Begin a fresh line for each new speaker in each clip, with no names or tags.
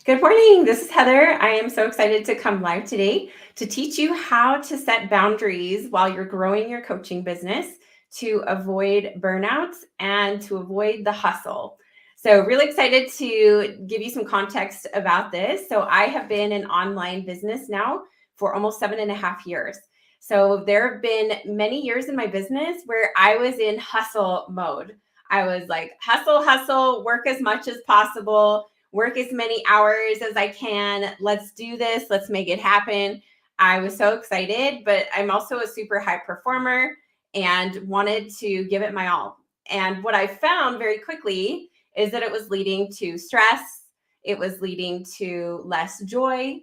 Good morning. This is Heather. I am so excited to come live today to teach you how to set boundaries while you're growing your coaching business to avoid burnout and to avoid the hustle. So, really excited to give you some context about this. So, I have been in online business now for almost 7.5 years. So, there have been many years in my business where I was in hustle mode. I was like, hustle, hustle, work as much as possible, work as many hours as I can. Let's do this. Let's make it happen. I was so excited, but I'm also a super high performer and wanted to give it my all. And what I found very quickly is that it was leading to stress, it was leading to less joy.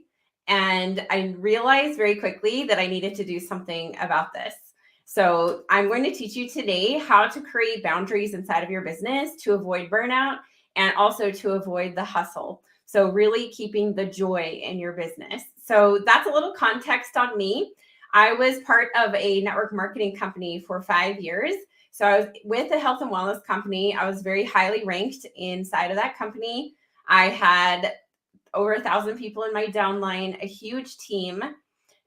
And I realized very quickly that I needed to do something about this. So, I'm going to teach you today how to create boundaries inside of your business to avoid burnout and also to avoid the hustle. So, really keeping the joy in your business. So, that's a little context on me. I was part of a network marketing company for 5 years. So, I was with a health and wellness company. I was very highly ranked inside of that company. I had over 1,000 people in my downline, a huge team.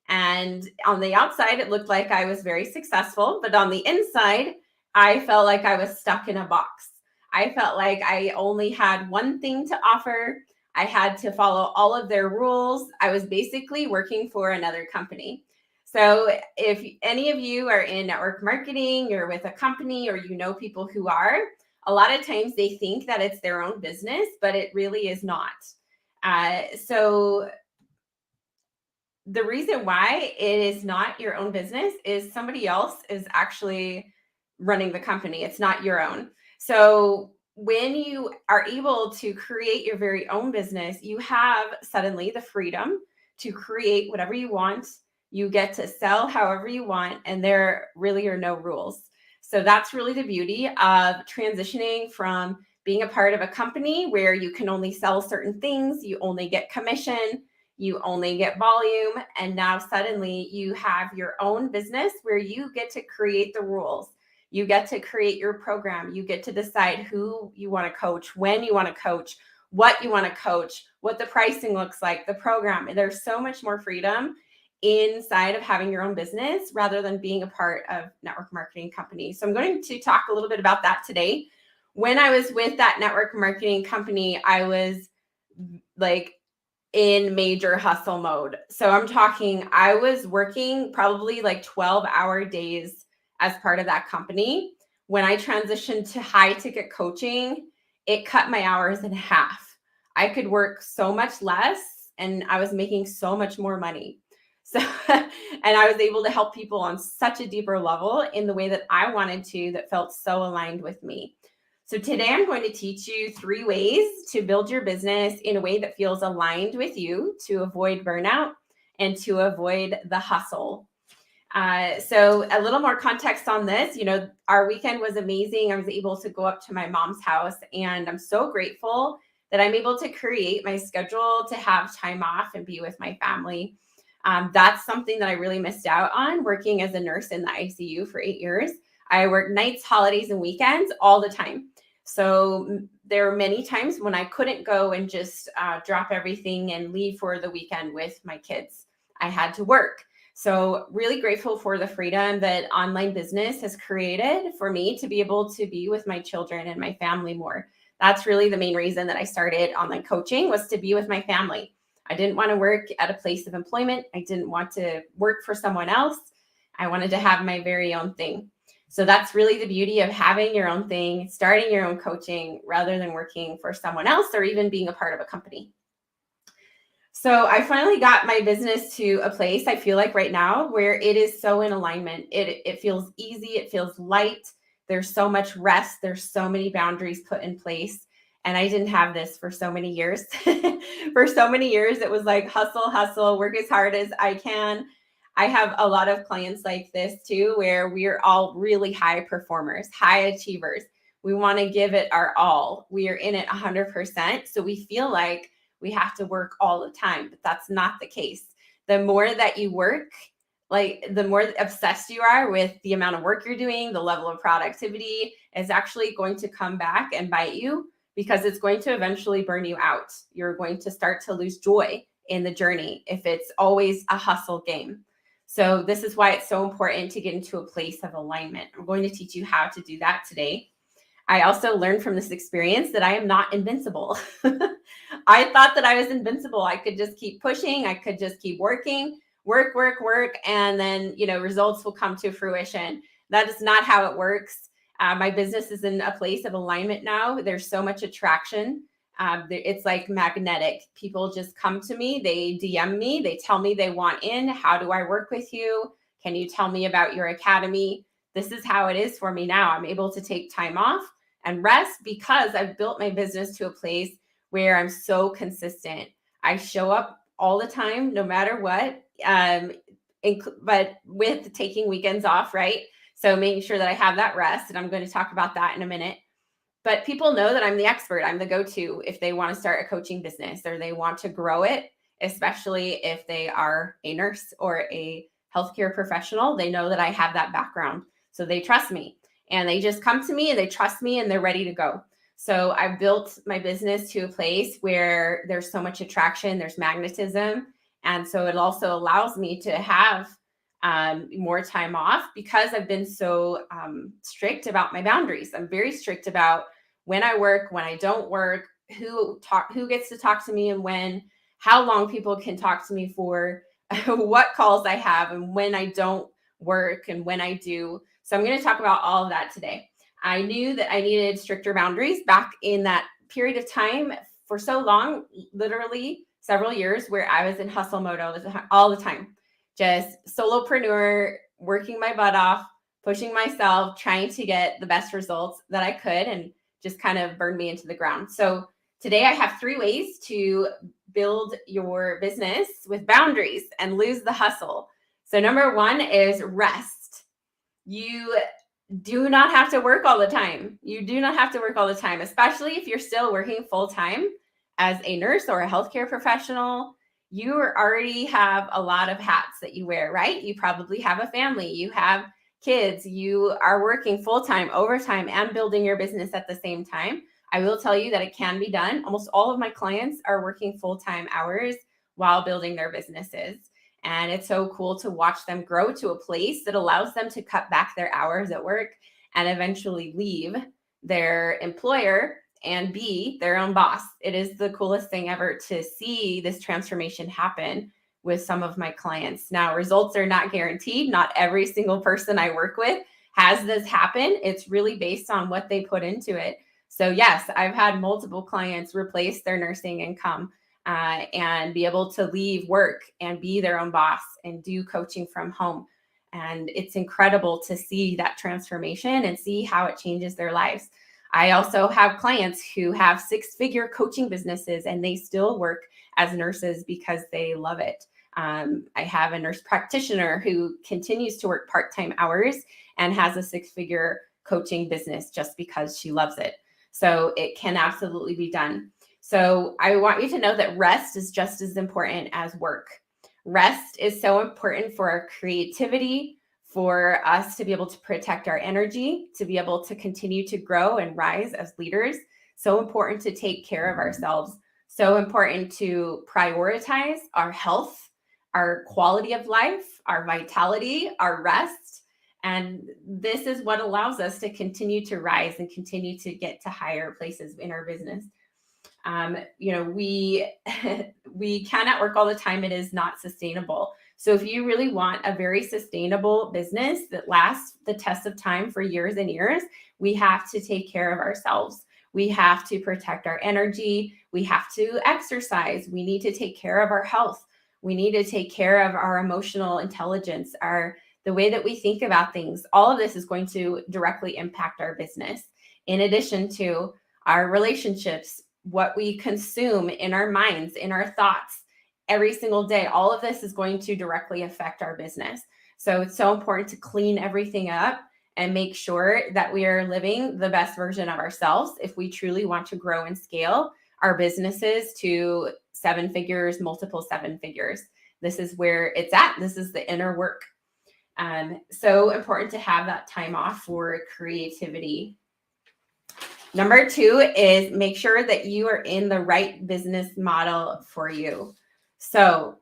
And on the outside, it looked like I was very successful. But on the inside, I felt like I was stuck in a box. I felt like I only had one thing to offer. I had to follow all of their rules. I was basically working for another company. So, if any of you are in network marketing, you're with a company, or you know people who are, a lot of times they think that it's their own business, but it really is not. So, the reason why it is not your own business is somebody else is actually running the company. It's not your own. So when you are able to create your very own business, you have suddenly the freedom to create whatever you want. You get to sell however you want, and there really are no rules. So that's really the beauty of transitioning from being a part of a company where you can only sell certain things, you only get commission, you only get volume, and now suddenly you have your own business where you get to create the rules. You get to create your program. You get to decide who you want to coach, when you want to coach, what you want to coach, what the pricing looks like, the program. There's so much more freedom inside of having your own business rather than being a part of network marketing company. So I'm going to talk a little bit about that today. When I was with that network marketing company, I was like in major hustle mode. So I'm talking, I was working probably like 12-hour days as part of that company. When I transitioned to high ticket coaching, it cut my hours in half. I could work so much less and I was making so much more money. So, and I was able to help people on such a deeper level in the way that I wanted to, that felt so aligned with me. So today I'm going to teach you 3 ways to build your business in a way that feels aligned with you to avoid burnout and to avoid the hustle. So a little more context on this, our weekend was amazing. I was able to go up to my mom's house, and I'm so grateful that I'm able to create my schedule to have time off and be with my family. That's something that I really missed out on working as a nurse in the ICU for 8 years. I worked nights, holidays, and weekends all the time. So there were many times when I couldn't go and just drop everything and leave for the weekend with my kids. I had to work. So really grateful for the freedom that online business has created for me to be able to be with my children and my family more. That's really the main reason that I started online coaching, was to be with my family. I didn't want to work at a place of employment. I didn't want to work for someone else. I wanted to have my very own thing. So that's really the beauty of having your own thing, starting your own coaching rather than working for someone else or even being a part of a company. So I finally got my business to a place, I feel like right now, where it is so in alignment. It feels easy. It feels light. There's so much rest. There's so many boundaries put in place. And I didn't have this for so many years. For so many years, it was like hustle, hustle, work as hard as I can. I have a lot of clients like this too, where we're all really high performers, high achievers. We want to give it our all. We are in it 100%. So we feel like we have to work all the time, but that's not the case. The more that you work, like the more obsessed you are with the amount of work you're doing, the level of productivity is actually going to come back and bite you, because it's going to eventually burn you out. You're going to start to lose joy in the journey if it's always a hustle game. So this is why it's so important to get into a place of alignment. I'm going to teach you how to do that today. I also learned from this experience that I am not invincible. I thought that I was invincible. I could just keep pushing. I could just keep working, work, and then, results will come to fruition. That is not how it works. My business is in a place of alignment now. There's so much attraction. It's like magnetic. People just come to me. They DM me. They tell me they want in. How do I work with you? Can you tell me about your academy? This is how it is for me now. I'm able to take time off and rest because I've built my business to a place where I'm so consistent. I show up all the time, no matter what, but with taking weekends off, right? So making sure that I have that rest, and I'm going to talk about that in a minute. But people know that I'm the expert. I'm the go-to if they want to start a coaching business or they want to grow it, especially if they are a nurse or a healthcare professional. They know that I have that background. So they trust me and they just come to me and they trust me and they're ready to go. So I've built my business to a place where there's so much attraction, there's magnetism. And so it also allows me to have more time off because I've been so strict about my boundaries. I'm very strict about when I work, when I don't work, who gets to talk to me and when, how long people can talk to me for, what calls I have, and when I don't work and when I do. So I'm going to talk about all of that today. I knew that I needed stricter boundaries back in that period of time for so long, literally several years, where I was in hustle mode all the time. Just solopreneur, working my butt off, pushing myself, trying to get the best results that I could, and just kind of burned me into the ground. So today I have 3 ways to build your business with boundaries and lose the hustle. So number 1 is rest. You do not have to work all the time. You do not have to work all the time, especially if you're still working full time as a nurse or a healthcare professional. You already have a lot of hats that you wear, right? You probably have a family, you have kids, you are working full-time, overtime, and building your business at the same time. I will tell you that it can be done. Almost all of my clients are working full-time hours while building their businesses. And it's so cool to watch them grow to a place that allows them to cut back their hours at work and eventually leave their employer and be their own boss. It is the coolest thing ever to see this transformation happen with some of my clients. Now, results are not guaranteed. Not every single person I work with has this happen. It's really based on what they put into it. So yes, I've had multiple clients replace their nursing income and be able to leave work and be their own boss and do coaching from home. And it's incredible to see that transformation and see how it changes their lives. I also have clients who have 6-figure coaching businesses and they still work as nurses because they love it. I have a nurse practitioner who continues to work part-time hours and has a 6-figure coaching business just because she loves it. So it can absolutely be done. So I want you to know that rest is just as important as work. Rest is so important for our creativity, for us to be able to protect our energy, to be able to continue to grow and rise as leaders. So important to take care of ourselves. So important to prioritize our health, our quality of life, our vitality, our rest. And this is what allows us to continue to rise and continue to get to higher places in our business. We cannot work all the time. It is not sustainable. So if you really want a very sustainable business that lasts the test of time for years and years, we have to take care of ourselves. We have to protect our energy. We have to exercise. We need to take care of our health. We need to take care of our emotional intelligence, the way that we think about things. All of this is going to directly impact our business. In addition to our relationships, what we consume in our minds, in our thoughts every single day, all of this is going to directly affect our business. So it's so important to clean everything up and make sure that we are living the best version of ourselves if we truly want to grow and scale our businesses to 7 figures, multiple 7 figures. This is where it's at. This is the inner work. So important to have that time off for creativity. Number two is make sure that you are in the right business model for you. So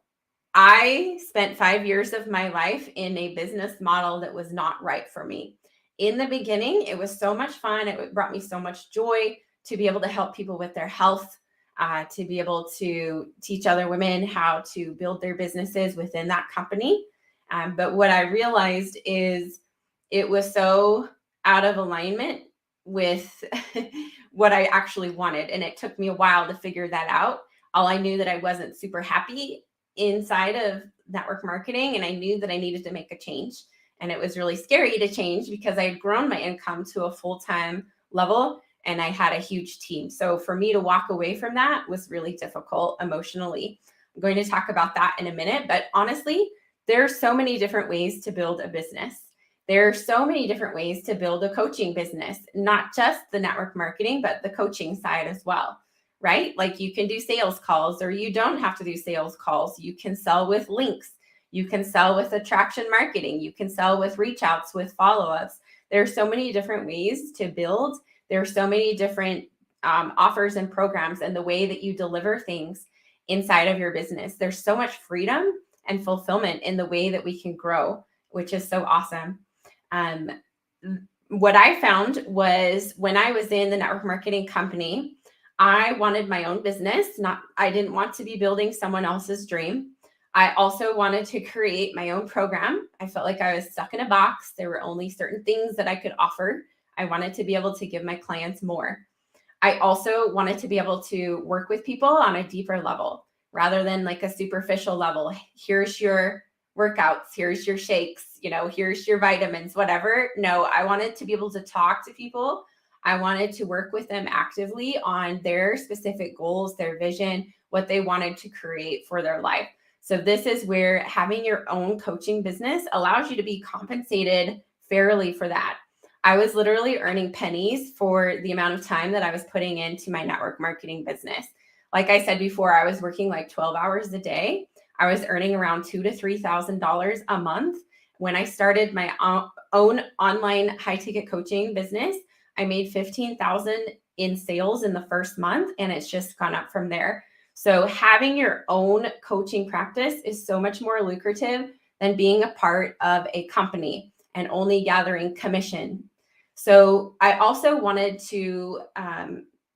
I spent 5 years of my life in a business model that was not right for me. In the beginning, it was so much fun. It brought me so much joy to be able to help people with their health, to be able to teach other women how to build their businesses within that company. But what I realized is it was so out of alignment with what I actually wanted. And it took me a while to figure that out. All I knew that I wasn't super happy inside of network marketing, and I knew that I needed to make a change. And it was really scary to change because I had grown my income to a full-time level and I had a huge team. So for me to walk away from that was really difficult emotionally. I'm going to talk about that in a minute, but honestly, there are so many different ways to build a business. There are so many different ways to build a coaching business, not just the network marketing, but the coaching side as well, right? Like you can do sales calls or you don't have to do sales calls. You can sell with links. You can sell with attraction marketing. You can sell with reach outs, with follow-ups. There are so many different ways to build. There are so many different offers and programs and the way that you deliver things inside of your business. There's so much freedom and fulfillment in the way that we can grow, which is so awesome. What I found was when I was in the network marketing company, I wanted my own business. I didn't want to be building someone else's dream. I also wanted to create my own program. I felt like I was stuck in a box. There were only certain things that I could offer. I wanted to be able to give my clients more. I also wanted to be able to work with people on a deeper level rather than like a superficial level. Here's your workouts, here's your shakes, here's your vitamins, whatever. No, I wanted to be able to talk to people. I wanted to work with them actively on their specific goals, their vision, what they wanted to create for their life. So this is where having your own coaching business allows you to be compensated fairly for that. I was literally earning pennies for the amount of time that I was putting into my network marketing business. Like I said before, I was working like 12 hours a day. I was earning around $2,000 to $3,000 a month. When I started my own online high ticket coaching business, I made $15,000 in sales in the first month, and it's just gone up from there. So having your own coaching practice is so much more lucrative than being a part of a company and only gathering commission. So I also wanted to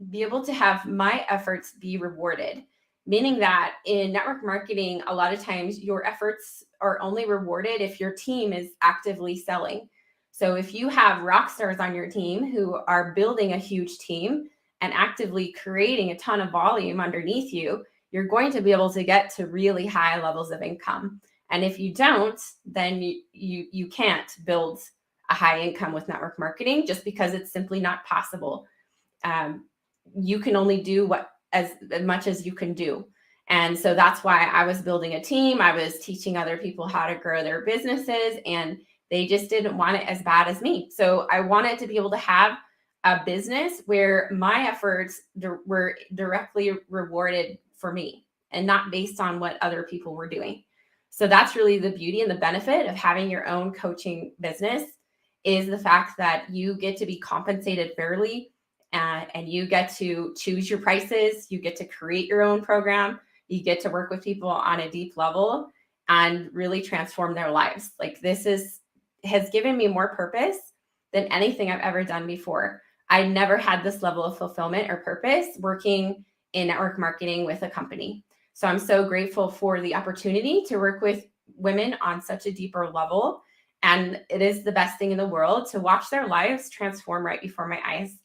be able to have my efforts be rewarded, meaning that in network marketing, a lot of times your efforts are only rewarded if your team is actively selling. So if you have rock stars on your team who are building a huge team and actively creating a ton of volume underneath you, you're going to be able to get to really high levels of income. And if you don't, then you can't build a high income with network marketing just because it's simply not possible. You can only do as much as you can do. And so that's why I was building a team. I was teaching other people how to grow their businesses, and they just didn't want it as bad as me. So I wanted to be able to have a business where my efforts were directly rewarded for me and not based on what other people were doing. So that's really the beauty and the benefit of having your own coaching business, is the fact that you get to be compensated fairly, and you get to choose your prices. You get to create your own program. You get to work with people on a deep level and really transform their lives. Like this has given me more purpose than anything I've ever done before. I never had this level of fulfillment or purpose working in network marketing with a company. So I'm so grateful for the opportunity to work with women on such a deeper level. And it is the best thing in the world to watch their lives transform right before my eyes.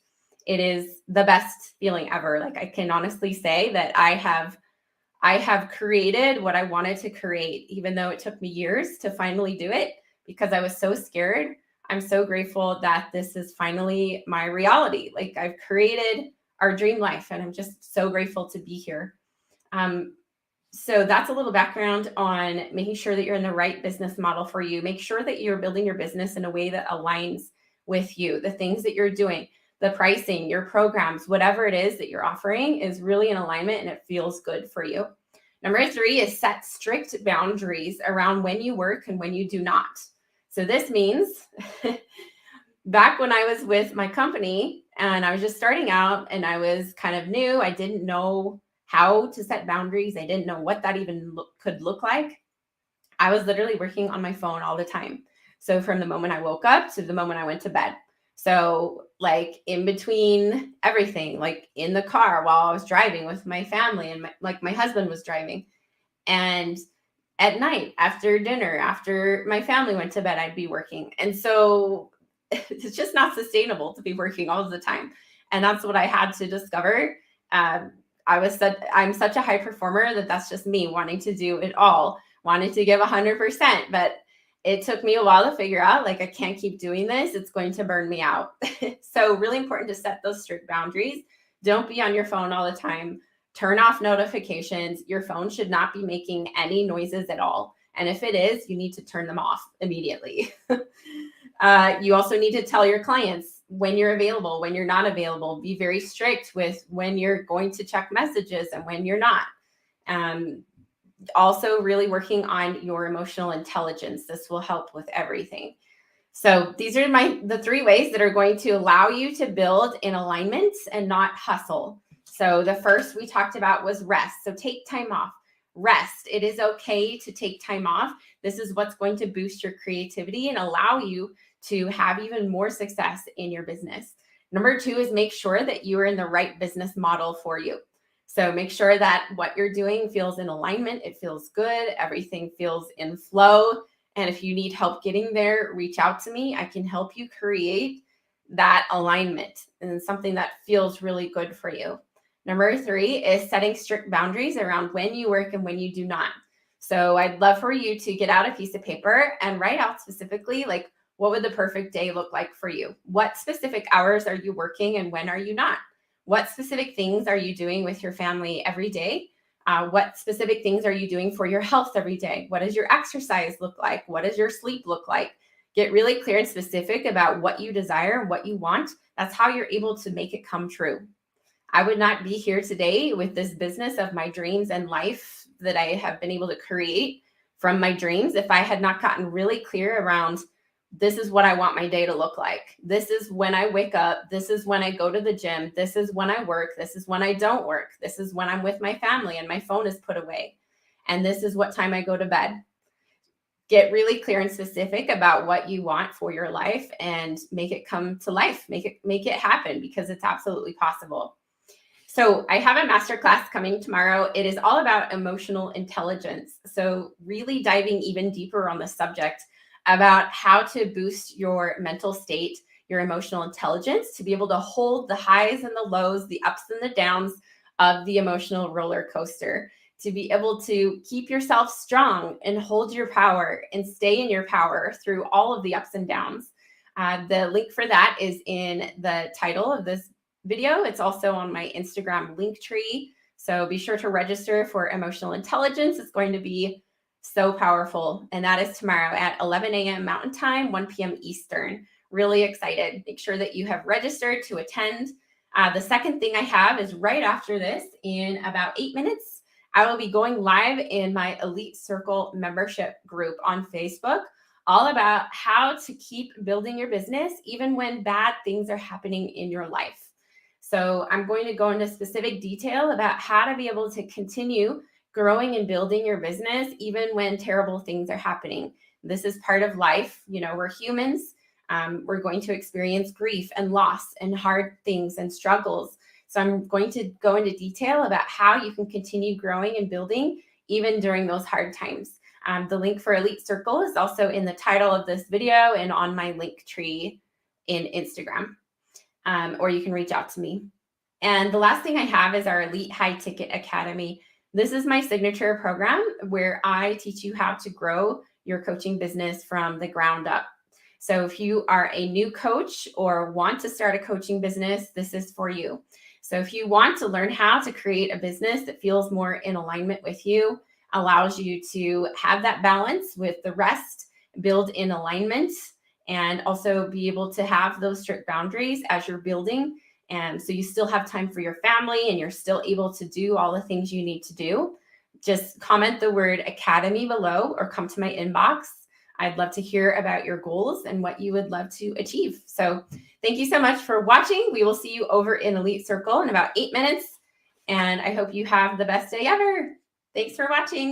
It is the best feeling ever. Like I can honestly say that I have created what I wanted to create, even though it took me years to finally do it because I was so scared. I'm so grateful that this is finally my reality. Like I've created our dream life, and I'm just so grateful to be here. So that's a little background on making sure that you're in the right business model for you. Make sure that you're building your business in a way that aligns with you. The things that you're doing, the pricing, your programs, whatever it is that you're offering is really in alignment and it feels good for you. Number 3 is set strict boundaries around when you work and when you do not. So this means back when I was with my company, and I was just starting out and I was kind of new. I didn't know how to set boundaries. I didn't know what that even could look like. I was literally working on my phone all the time. So from the moment I woke up to the moment I went to bed. So like in between everything, like in the car while I was driving with my family and my husband was driving. And at night after dinner, after my family went to bed, I'd be working. And so it's just not sustainable to be working all the time. And that's what I had to discover. Um, I'm such a high performer that's just me wanting to do it all, wanting to give 100%. But it took me a while to figure out, like, I can't keep doing this. It's going to burn me out. So really important to set those strict boundaries. Don't be on your phone all the time. Turn off notifications. Your phone should not be making any noises at all. And if it is, you need to turn them off immediately. You also need to tell your clients when you're available, when you're not available. Be very strict with when you're going to check messages and when you're not. Also really working on your emotional intelligence. This will help with everything. So these are the 3 ways that are going to allow you to build in alignment and not hustle. So the first we talked about was rest. So take time off. Rest. It is okay to take time off. This is what's going to boost your creativity and allow you to have even more success in your business. Number 2 is make sure that you are in the right business model for you. So make sure that what you're doing feels in alignment. It feels good. Everything feels in flow. And if you need help getting there, reach out to me. I can help you create that alignment and something that feels really good for you. Number 3 is setting strict boundaries around when you work and when you do not. So I'd love for you to get out a piece of paper and write out specifically, like, what would the perfect day look like for you? What specific hours are you working and when are you not? What specific things are you doing with your family every day? What specific things are you doing for your health every day? What does your exercise look like? What does your sleep look like? Get really clear and specific about what you desire and what you want. That's how you're able to make it come true. I would not be here today with this business of my dreams and life that I have been able to create from my dreams if I had not gotten really clear around, this is what I want my day to look like. This is when I wake up. This is when I go to the gym. This is when I work. This is when I don't work. This is when I'm with my family and my phone is put away. And this is what time I go to bed. Get really clear and specific about what you want for your life and make it come to life. Make it happen, because it's absolutely possible. So I have a masterclass coming tomorrow. It is all about emotional intelligence. So really diving even deeper on the subject about how to boost your mental state, your emotional intelligence, to be able to hold the highs and the lows, the ups and the downs of the emotional roller coaster, to be able to keep yourself strong and hold your power and stay in your power through all of the ups and downs. The link for that is in the title of this video. It's also on my Instagram link tree. So be sure to register for emotional intelligence. It's going to be so powerful. And that is tomorrow at 11 a.m. Mountain Time, 1 p.m. Eastern. Really excited. Make sure that you have registered to attend. The second thing I have is right after this, in about 8 minutes, I will be going live in my Elite Circle membership group on Facebook, all about how to keep building your business even when bad things are happening in your life. So I'm going to go into specific detail about how to be able to continue growing and building your business even when terrible things are happening. This is part of life. You know, we're humans. We're going to experience grief and loss and hard things and struggles. So I'm going to go into detail about how you can continue growing and building even during those hard times. The link for Elite Circle is also in the title of this video and on my link tree in Instagram. Or you can reach out to me. And the last thing I have is our Elite High Ticket Academy. This is my signature program where I teach you how to grow your coaching business from the ground up. So if you are a new coach or want to start a coaching business, this is for you. So if you want to learn how to create a business that feels more in alignment with you, allows you to have that balance with the rest, build in alignment, and also be able to have those strict boundaries as you're building. And so you still have time for your family and you're still able to do all the things you need to do. Just comment the word academy below or come to my inbox. I'd love to hear about your goals and what you would love to achieve. So thank you so much for watching. We will see you over in Elite Circle in about 8 minutes. And I hope you have the best day ever. Thanks for watching.